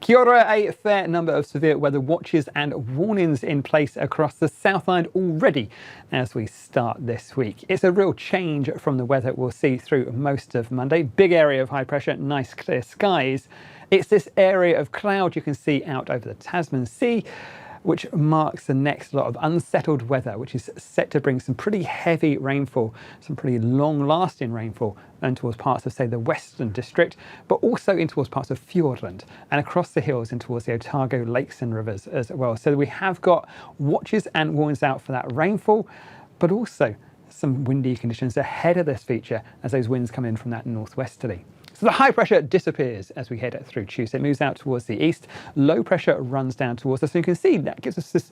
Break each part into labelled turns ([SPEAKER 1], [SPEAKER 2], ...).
[SPEAKER 1] Kia ora, a fair number of severe weather watches and warnings in place across the South Island already as we start this week. It's a real change from the weather we'll see through most of Monday. Big area of high pressure, nice clear skies. It's this area of cloud you can see out over the Tasman Sea, which marks the next lot of unsettled weather, which is set to bring some pretty heavy rainfall, some pretty long-lasting rainfall and towards parts of, say, the Western District, but also in towards parts of Fiordland and across the hills and towards the Otago lakes and rivers as well. So we have got watches and warnings out for that rainfall, but also some windy conditions ahead of this feature as those winds come in from that northwesterly. So the high pressure disappears as we head through Tuesday. It moves out towards the east. Low pressure runs down towards us. So you can see that gives us this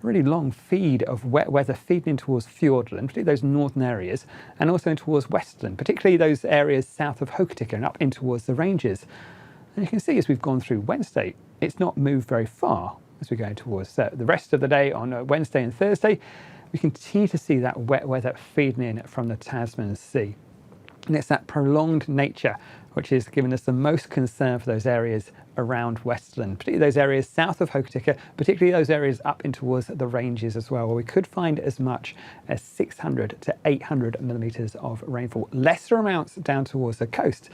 [SPEAKER 1] really long feed of wet weather feeding in towards Fiordland, particularly those northern areas, and also in towards Westland, particularly those areas south of Hokitika and up in towards the ranges. And you can see as we've gone through Wednesday, it's not moved very far as we go towards the rest of the day on Wednesday and Thursday. We continue to see that wet weather feeding in from the Tasman Sea. And it's that prolonged nature which is giving us the most concern for those areas around Westland, particularly those areas south of Hokitika, particularly those areas up in towards the ranges as well, where we could find as much as 600 to 800 millimetres of rainfall. Lesser amounts down towards the coast,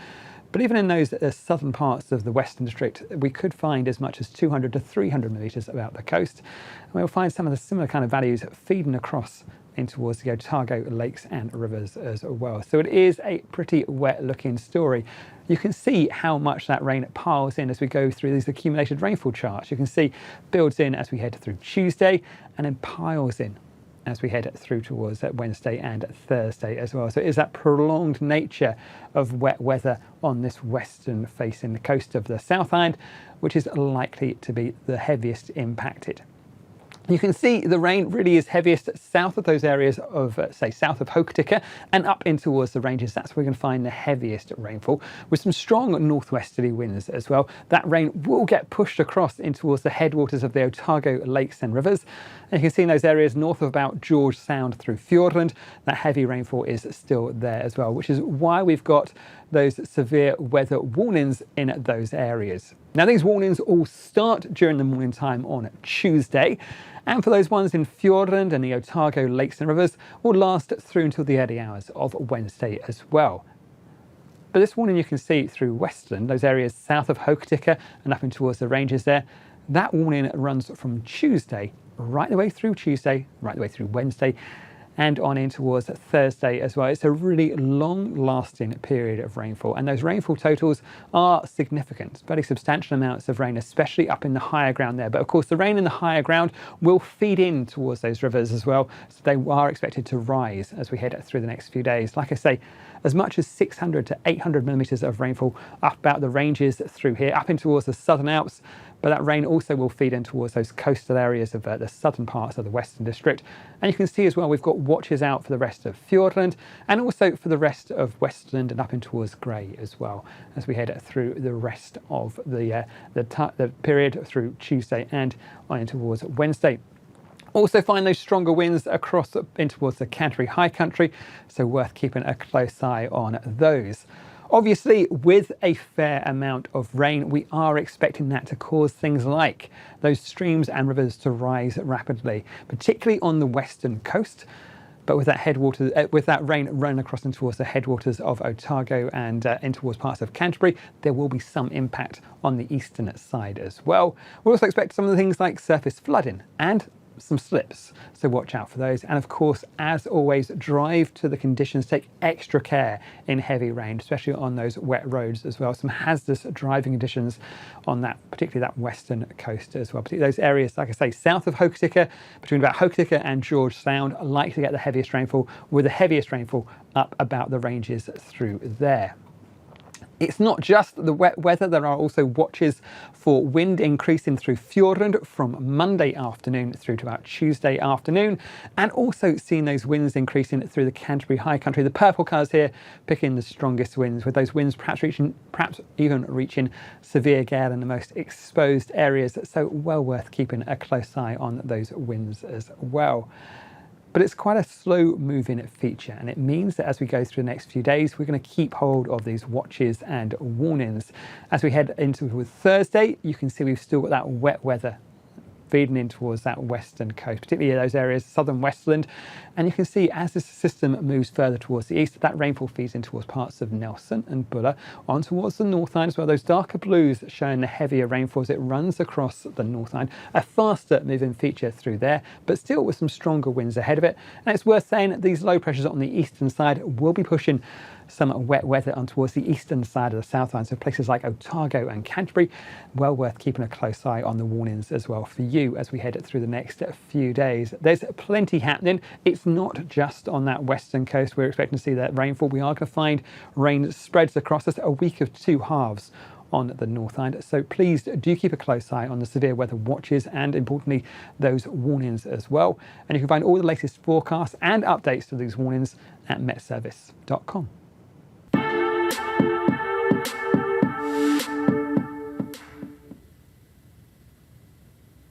[SPEAKER 1] but even in those southern parts of the Western District, we could find as much as 200 to 300 millimetres about the coast. And we'll find some of the similar kind of values feeding across in towards the Otago lakes and rivers as well. So it is a pretty wet looking story. You can see how much that rain piles in as we go through these accumulated rainfall charts. You can see builds in as we head through Tuesday and then piles in as we head through towards Wednesday and Thursday as well. So it is that prolonged nature of wet weather on this western facing the coast of the South Island, which is likely to be the heaviest impacted. You can see the rain really is heaviest south of those areas of, say, south of Hokitika and up in towards the ranges. That's where we can find the heaviest rainfall with some strong northwesterly winds as well. That rain will get pushed across in towards the headwaters of the Otago lakes and rivers. And you can see in those areas north of about George Sound through Fiordland, that heavy rainfall is still there as well, which is why we've got those severe weather warnings in those areas. Now, these warnings all start during the morning time on Tuesday, and for those ones in Fiordland and the Otago lakes and rivers will last through until the early hours of Wednesday as well. But this warning you can see through Westland, those areas south of Hokitika and up in towards the ranges there, that warning runs from Tuesday right the way through Tuesday, right the way through Wednesday, and on in towards Thursday as well. It's a really long-lasting period of rainfall, and those rainfall totals are significant, very substantial amounts of rain, especially up in the higher ground there. But of course, the rain in the higher ground will feed in towards those rivers as well, so they are expected to rise as we head through the next few days. Like I say, as much as 600 to 800 millimetres of rainfall up about the ranges through here, up in towards the Southern Alps, but that rain also will feed in towards those coastal areas of the southern parts of the Western District. And you can see as well, we've got watches out for the rest of Fiordland and also for the rest of Westland and up in towards Grey as well, as we head through the rest of the period through Tuesday and on in towards Wednesday. Also find those stronger winds across in towards the Canterbury High Country, so worth keeping a close eye on those. Obviously, with a fair amount of rain, we are expecting that to cause things like those streams and rivers to rise rapidly, particularly on the western coast. But with that rain running across into towards the headwaters of Otago and in towards parts of Canterbury, there will be some impact on the eastern side as well. We'll also expect some of the things like surface flooding and some slips, so watch out for those. And of course, as always, drive to the conditions, take extra care in heavy rain, especially on those wet roads as well. Some hazardous driving conditions on that, particularly that western coast as well, particularly those areas, like I say, south of Hokitika, between about Hokitika and George Sound, are likely to get the heaviest rainfall, with the heaviest rainfall up about the ranges through there. It's not just the wet weather, there are also watches for wind increasing through Fiordland from Monday afternoon through to about Tuesday afternoon, and also seeing those winds increasing through the Canterbury High Country. The purple colours here picking the strongest winds, with those winds perhaps even reaching severe gale in the most exposed areas, so well worth keeping a close eye on those winds as well. but it's quite a slow moving feature, and it means that as we go through the next few days, we're going to keep hold of these watches and warnings. As we head into Thursday, you can see we've still got that wet weather feeding in towards that western coast, particularly those areas, southern Westland. And you can see as this system moves further towards the east, that rainfall feeds in towards parts of Nelson and Buller, on towards the North Line as well. Those darker blues showing the heavier rainfall as it runs across the North Line. A faster moving feature through there, but still with some stronger winds ahead of it. And it's worth saying that these low pressures on the eastern side will be pushing some wet weather on towards the eastern side of the South Line, so places like Otago and Canterbury. Well worth keeping a close eye on the warnings as well for you as we head through the next few days. There's plenty happening. It's not just on that western coast we're expecting to see that rainfall. We are going to find rain spreads across us, a week of two halves on the North Line. So please do keep a close eye on the severe weather watches and importantly those warnings as well. And you can find all the latest forecasts and updates to these warnings at metservice.com.